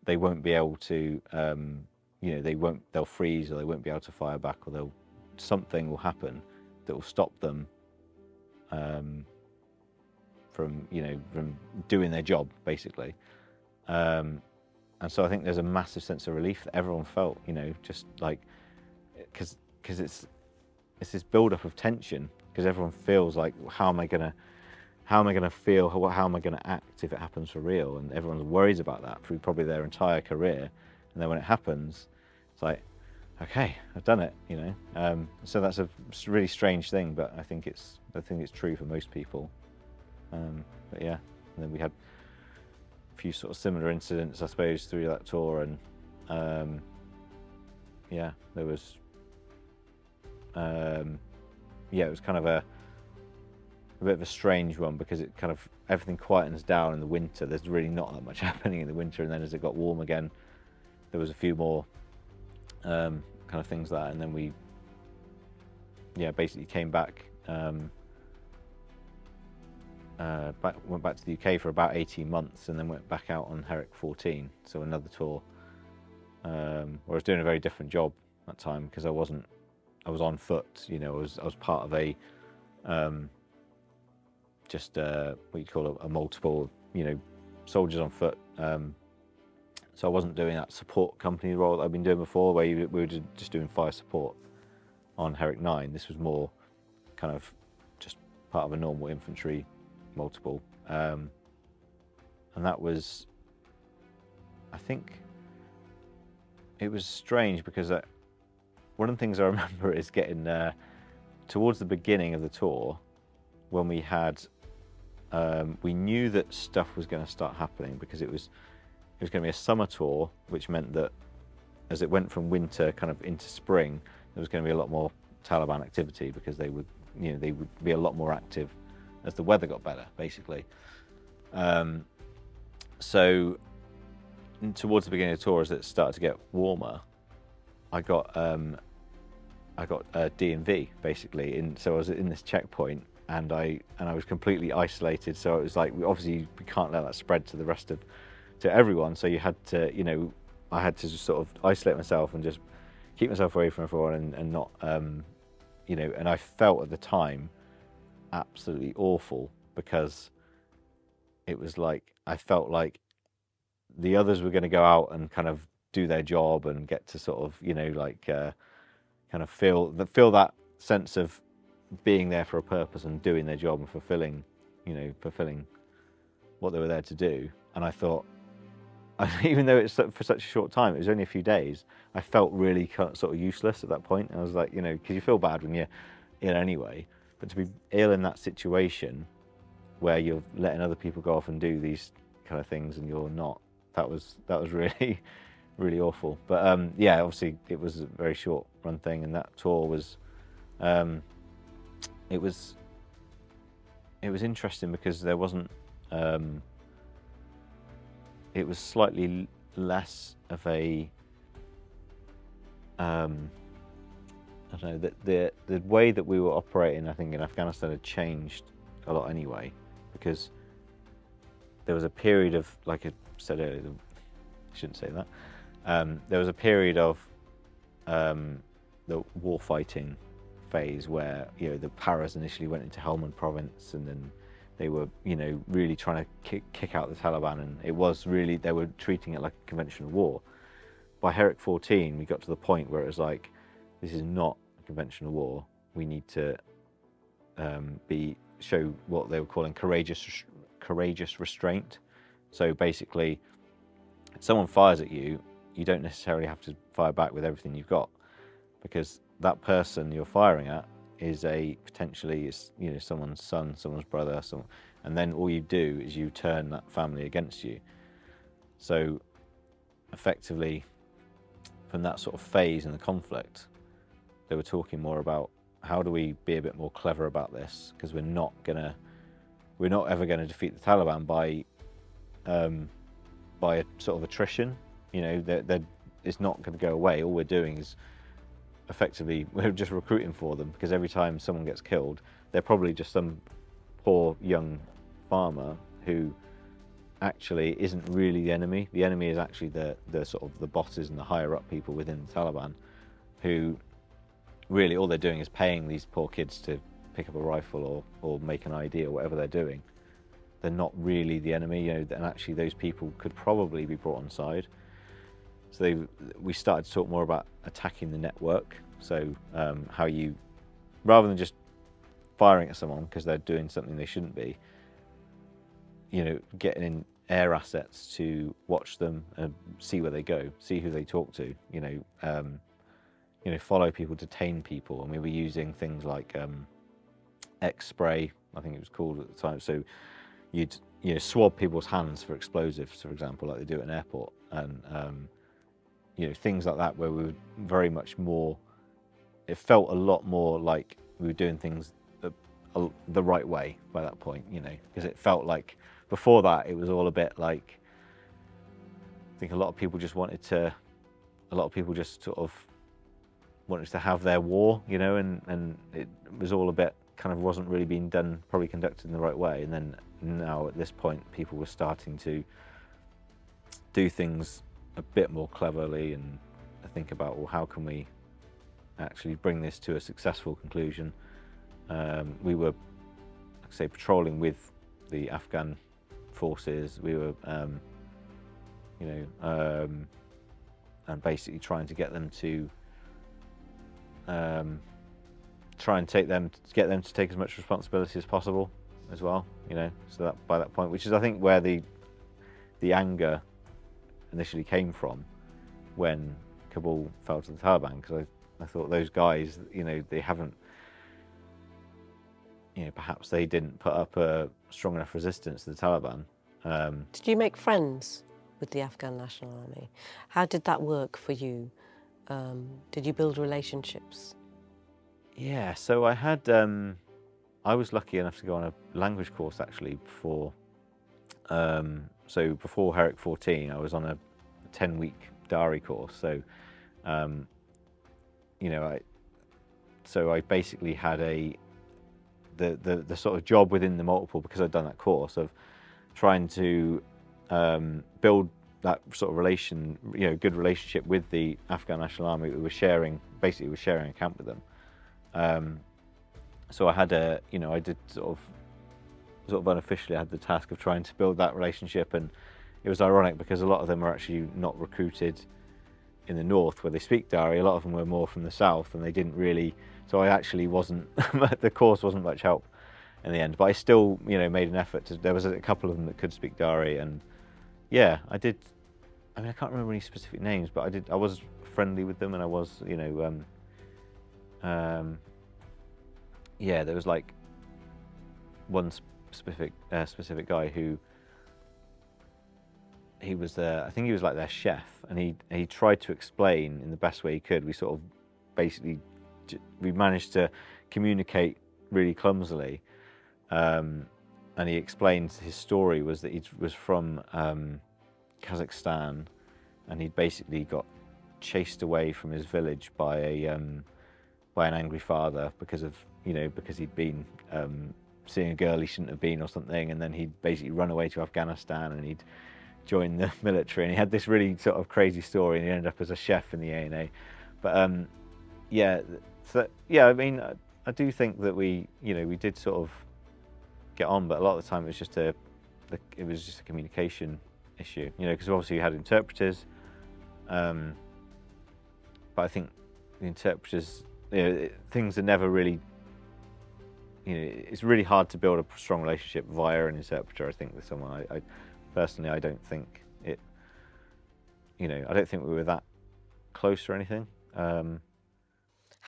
they won't be able to, they'll freeze, or they won't be able to fire back, or something will happen that will stop them from doing their job, basically. And so I think there's a massive sense of relief that everyone felt, just like, because it's this build-up of tension, because everyone feels like, how am I gonna feel? How am I gonna act if it happens for real? And everyone worries about that through probably their entire career. And then when it happens, it's like, okay, I've done it, So that's a really strange thing, but I think it's true for most people. But yeah, and then we had a few sort of similar incidents, I suppose, through that tour, and yeah, there was, it was kind of a bit of a strange one, because it kind of, everything quietens down in the winter. There's really not that much happening in the winter, and then as it got warm again, there was a few more kind of things like that, and then we basically came back, went back to the UK for about 18 months, and then went back out on Herrick 14, so another tour, where I was doing a very different job that time, because I was on foot, I was part of a what you call a multiple, soldiers on foot. So I wasn't doing that support company role that I've been doing before, where we were just doing fire support on Herrick 9. This was more kind of just part of a normal infantry multiple. And that was, I think, it was strange, because one of the things I remember is getting towards the beginning of the tour, when we had, we knew that stuff was going to start happening, because it was going to be a summer tour, which meant that as it went from winter kind of into spring, there was going to be a lot more Taliban activity, because they would be a lot more active as the weather got better, basically. So towards the beginning of the tour, as it started to get warmer, I got a D&V, basically. So I was in this checkpoint, and I was completely isolated. So it was like, obviously we can't let that spread to the rest of, to everyone. So you had to, I had to just sort of isolate myself and just keep myself away from everyone, and not, and I felt at the time absolutely awful, because it was like, I felt like the others were going to go out and kind of do their job and get to sort of, kind of feel that sense of being there for a purpose and doing their job and fulfilling what they were there to do. And I thought, even though it's for such a short time, it was only a few days, I felt really kind of sort of useless at that point. And I was like, because you feel bad when you're ill anyway, but to be ill in that situation where you're letting other people go off and do these kind of things and you're not, that was really, really awful. But yeah, obviously it was a very short run thing, and that tour was, it was interesting, because there wasn't, it was slightly less of a, I don't know, the way that we were operating, I think, in Afghanistan had changed a lot anyway, because there was a period of, like I said earlier, I shouldn't say that, there was a period of the war fighting phase where, the Paras initially went into Helmand province, and then they were, really trying to kick out the Taliban, and it was really, they were treating it like a conventional war. By Herrick 14, we got to the point where it was like, this is not a conventional war. We need to show what they were calling courageous restraint. So basically, if someone fires at you, you don't necessarily have to fire back with everything you've got, because that person you're firing at is potentially someone's son, someone's brother, and then all you do is you turn that family against you. So effectively, from that sort of phase in the conflict, they were talking more about, how do we be a bit more clever about this, because we're not ever gonna defeat the Taliban by a sort of attrition. It's not going to go away. All we're doing is effectively, we're just recruiting for them, because every time someone gets killed, they're probably just some poor young farmer who actually isn't really the enemy. The enemy is actually the sort of the bosses and the higher up people within the Taliban, who really all they're doing is paying these poor kids to pick up a rifle or make an ID or whatever they're doing. They're not really the enemy, you know, and actually those people could probably be brought on side. So we started to talk more about attacking the network. So how you, rather than just firing at someone because they're doing something they shouldn't be, you know, getting in air assets to watch them and see where they go, see who they talk to, you know, follow people, detain people. And we were using things like X-spray, I think it was called at the time. So you'd, you know, swab people's hands for explosives, for example, like they do at an airport, and you know, things like that, where we were very much more, it felt a lot more like we were doing things the right way by that point, you know, because it felt like before that it was all a bit like, I think a lot of people just sort of wanted to have their war, you know, and it was all a bit kind of wasn't really being done, probably conducted in the right way. And then now at this point, people were starting to do things a bit more cleverly and think about, well, how can we actually bring this to a successful conclusion? We were, like I say, patrolling with the Afghan forces. We were, you know, and basically trying to get them to get them to take as much responsibility as possible as well, you know. So that by that point, which is I think where the anger initially came from when Kabul fell to the Taliban, because I thought those guys, you know, they haven't, you know, perhaps they didn't put up a strong enough resistance to the Taliban. Did you make friends with the Afghan National Army? How did that work for you? Did you build relationships? Yeah, so I had, I was lucky enough to go on a language course actually before, so before Herrick 14, I was on a 10-week Dari course. So, you know, I basically had the sort of job within the multiple, because I'd done that course, of trying to build that sort of good relationship with the Afghan National Army. We were sharing a camp with them. So I had I did sort of unofficially, I had the task of trying to build that relationship. And it was ironic because a lot of them are actually not recruited in the north where they speak Dari. A lot of them were more from the south, and they didn't really, so I actually wasn't, the course wasn't much help in the end, but I still, you know, made an effort to, there was a couple of them that could speak Dari, and yeah, I did. I mean, I can't remember any specific names, but I was friendly with them, and I was, you know, yeah, there was like one specific guy who, he was I think he was like their chef, and he tried to explain in the best way he could. We sort of basically, we managed to communicate really clumsily, and he explained his story was that he was from Kazakhstan, and he'd basically got chased away from his village by an angry father because he'd been seeing a girl he shouldn't have been or something, and then he'd basically run away to Afghanistan, and he'd joined the military, and he had this really sort of crazy story, and he ended up as a chef in the ANA. But yeah, so yeah, I mean, I do think that we did sort of get on, but a lot of the time it was just a communication issue, you know, because obviously we had interpreters, but I think the interpreters, you know, things are never really, you know, it's really hard to build a strong relationship via an interpreter, I think, with someone. I personally, I don't think it, you know, I don't think we were that close or anything.